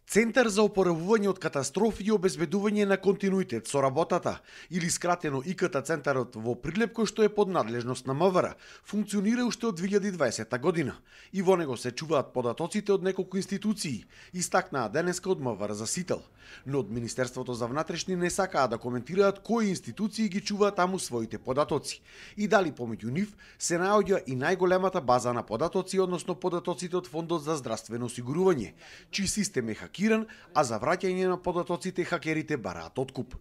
Центар за опоравување од катастрофи и обезбедување на континуитет со работата, или скратено ИКТ центарот во Прилеп, кој што е под надлежност на МВР, функционира уште од 2020 година и во него се чуваат податоците од неколку институции, истакнаа денеска од МВР за Сител. Но од Министерството за внатрешни не сакаа да коментираат кои институции ги чуваат таму своите податоци и дали помеѓу нив се наоѓа и најголемата база на податоци, односно податоците од Фондот за здравствено осигурување, чиј систем е хакиран, а за враќање на податоците хакерите бараат откуп.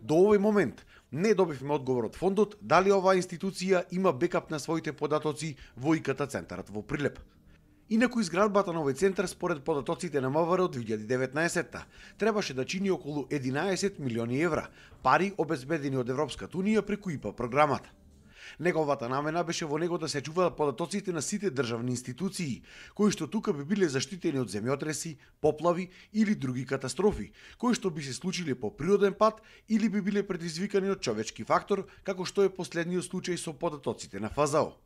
До овој момент не добивме одговор од фондот дали оваа институција има бекап на своите податоци во ИКТ центарот во Прилеп. Инаку изградбата на овој центар според податоците на МВР од 2019 требаше да чини околу 11 милиони евра, пари обезбедени од Европската унија преку ИПА програмата. Неговата намена беше во него да се чуваат податоците на сите државни институции, кои што тука би биле заштитени од земјотреси, поплави или други катастрофи, кои што би се случили по природен пат или би биле предизвикани од човечки фактор, како што е последниот случај со податоците на ФЗО.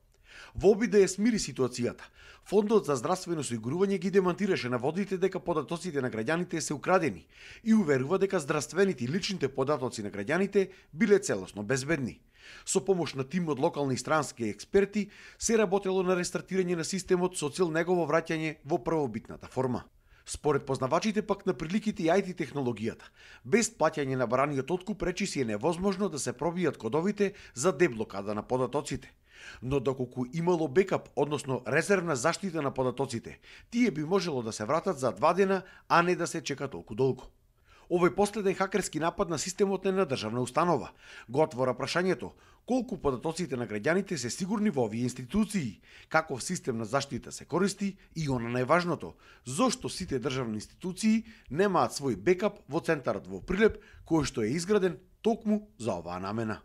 Во обид да ја смири ситуацијата, Фондот за здравствено осигурување ги демантираше наводите дека податоците на граѓаните се украдени и уверува дека здравствените и личните податоци на граѓаните биле целосно безбедни. Со помош на тим од локални и странски експерти се работело на рестартирање на системот со цел негово враќање во првобитната форма. Според познавачите пак на приликите и IT технологијата, без плаќање на бараниот откуп речи си е невозможно да се пробијат кодовите за деблокада на податоците. Но доколку имало бекап, односно резервна заштита на податоците, тие би можело да се вратат за 2 дена, а не да се чека толку долго. Овој последен хакерски напад на системот на државна установа го отвора прашањето колку податоците на граѓаните се сигурни во овие институции, каков систем на заштита се користи и она најважното, зошто сите државни институции немаат свој бекап во центарот во Прилеп, кој што е изграден токму за оваа намена.